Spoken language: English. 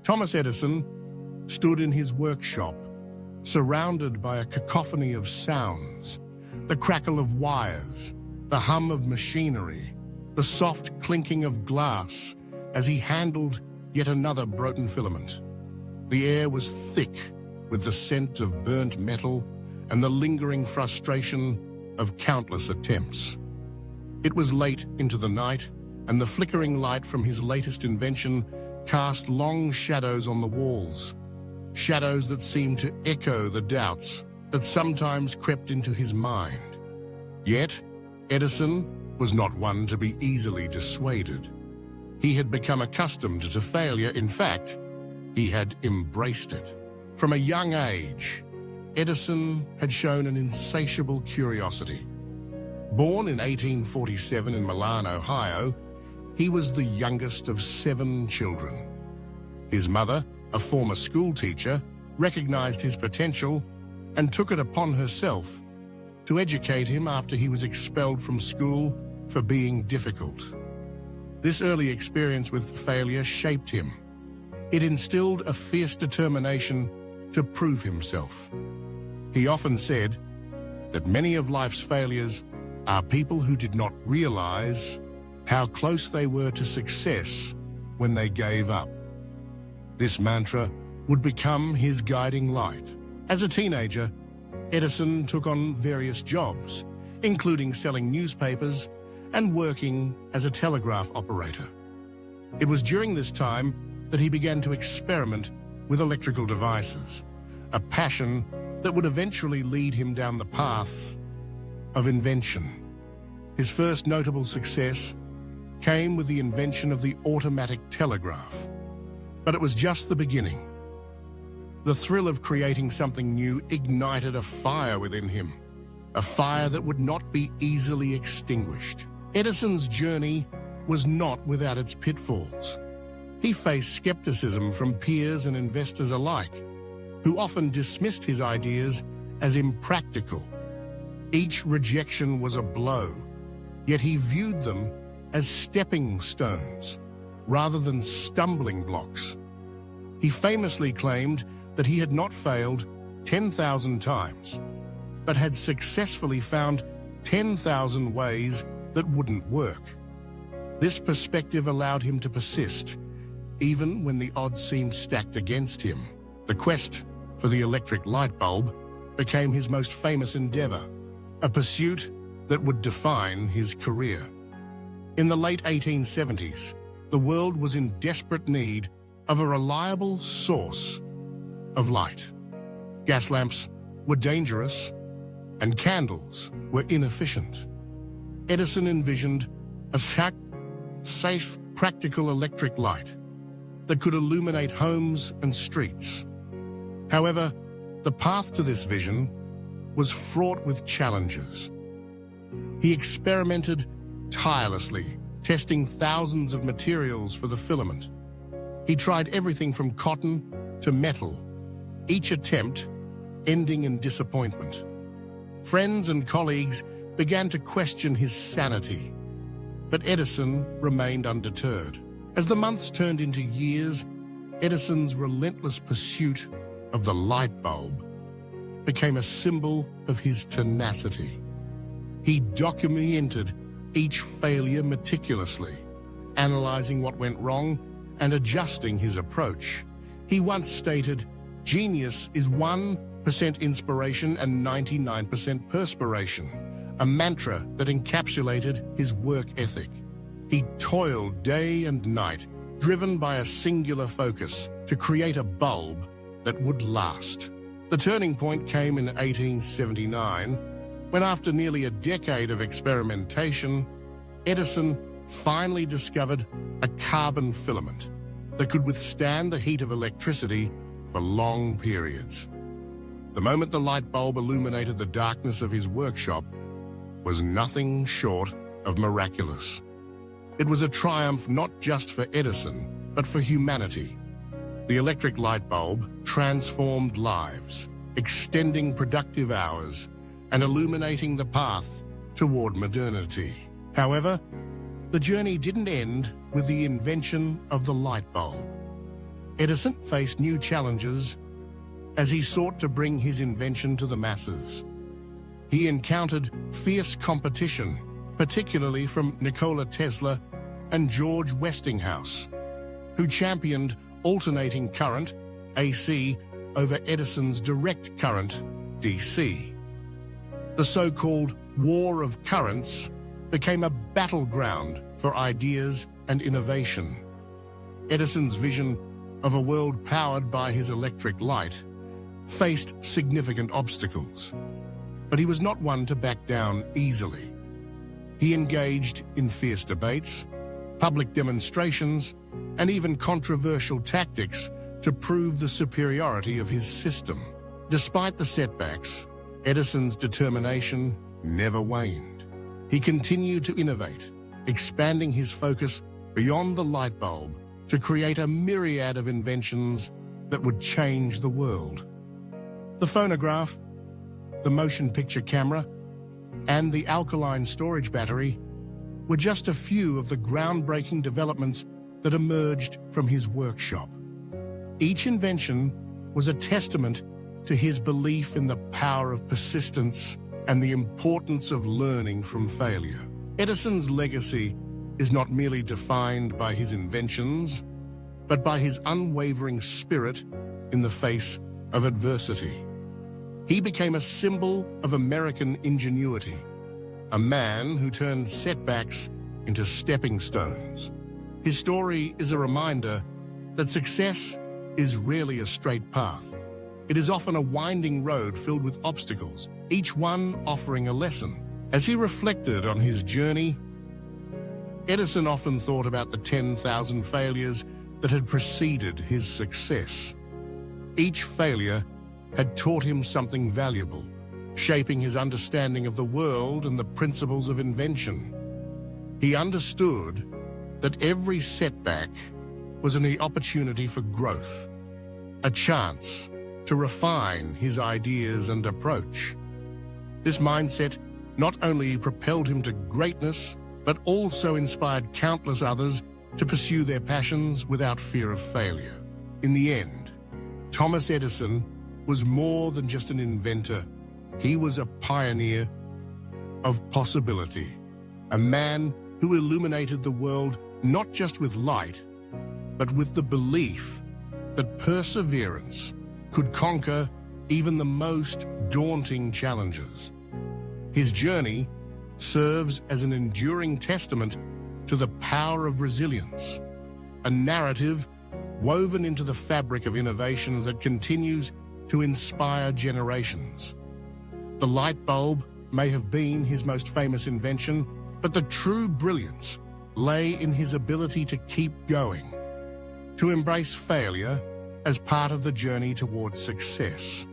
Thomas Edison stood in his workshop, surrounded by a cacophony of sounds, the crackle of wires, the hum of machinery, the soft clinking of glass as he handled yet another broken filament. The air was thick with the scent of burnt metal and the lingering frustration of countless attempts. It was late into the night, and the flickering light from his latest invention cast long shadows on the walls, shadows that seemed to echo the doubts that sometimes crept into his mind. Yet, Edison was not one to be easily dissuaded. He had become accustomed to failure. In fact, he had embraced it. From a young age, Edison had shown an insatiable curiosity. Born in 1847 in Milan, Ohio, he was the youngest of 7 children. His mother, a former school teacher, recognized his potential and took it upon herself to educate him after he was expelled from school for being difficult. This early experience with failure shaped him. It instilled a fierce determination to prove himself. He often said that many of life's failures are people who did not realize how close they were to success when they gave up. This mantra would become his guiding light. As a teenager, Edison took on various jobs, including selling newspapers and working as a telegraph operator. It was during this time that he began to experiment with electrical devices, a passion that would eventually lead him down the path of invention. His first notable success came with the invention of the automatic telegraph. But it was just the beginning. The thrill of creating something new ignited a fire within him, a fire that would not be easily extinguished. Edison's journey was not without its pitfalls. He faced skepticism from peers and investors alike, who often dismissed his ideas as impractical. Each rejection was a blow, yet he viewed them as stepping stones rather than stumbling blocks. He famously claimed that he had not failed 10,000 times, but had successfully found 10,000 ways that wouldn't work. This perspective allowed him to persist, even when the odds seemed stacked against him. The quest for the electric light bulb became his most famous endeavor, a pursuit that would define his career. In the late 1870s, the world was in desperate need of a reliable source of light. Gas lamps were dangerous, and candles were inefficient. Edison envisioned a safe, practical electric light that could illuminate homes and streets. However, the path to this vision was fraught with challenges. He experimented tirelessly, testing thousands of materials for the filament. He tried everything from cotton to metal, each attempt ending in disappointment. Friends and colleagues began to question his sanity, but Edison remained undeterred. As the months turned into years, Edison's relentless pursuit of the light bulb became a symbol of his tenacity. He documented each failure meticulously, analyzing what went wrong and adjusting his approach. He once stated, "Genius is 1% inspiration and 99% perspiration," a mantra that encapsulated his work ethic. He toiled day and night, driven by a singular focus to create a bulb that would last. The turning point came in 1879, when after nearly a decade of experimentation, Edison finally discovered a carbon filament that could withstand the heat of electricity for long periods. The moment the light bulb illuminated the darkness of his workshop was nothing short of miraculous. It was a triumph not just for Edison, but for humanity. The electric light bulb transformed lives, extending productive hours and illuminating the path toward modernity. However, the journey didn't end with the invention of the light bulb. Edison faced new challenges as he sought to bring his invention to the masses. He encountered fierce competition, particularly from Nikola Tesla and George Westinghouse, who championed alternating current, AC, over Edison's direct current, DC. The so-called War of Currents became a battleground for ideas and innovation. Edison's vision of a world powered by his electric light faced significant obstacles, but he was not one to back down easily. He engaged in fierce debates, public demonstrations, and even controversial tactics to prove the superiority of his system. Despite the setbacks, Edison's determination never waned. He continued to innovate, expanding his focus beyond the light bulb to create a myriad of inventions that would change the world. The phonograph, the motion picture camera, and the alkaline storage battery were just a few of the groundbreaking developments that emerged from his workshop. Each invention was a testament to his belief in the power of persistence and the importance of learning from failure. Edison's legacy is not merely defined by his inventions, but by his unwavering spirit in the face of adversity. He became a symbol of American ingenuity, a man who turned setbacks into stepping stones. His story is a reminder that success is rarely a straight path. It is often a winding road filled with obstacles, each one offering a lesson. As he reflected on his journey, Edison often thought about the 10,000 failures that had preceded his success. Each failure had taught him something valuable, shaping his understanding of the world and the principles of invention. He understood that every setback was an opportunity for growth, a chance to refine his ideas and approach. This mindset not only propelled him to greatness, but also inspired countless others to pursue their passions without fear of failure. In the end, Thomas Edison was more than just an inventor. He was a pioneer of possibility, a man who illuminated the world not just with light, but with the belief that perseverance could conquer even the most daunting challenges. His journey serves as an enduring testament to the power of resilience, a narrative woven into the fabric of innovation that continues to inspire generations. The light bulb may have been his most famous invention, but the true brilliance lay in his ability to keep going, to embrace failure as part of the journey towards success.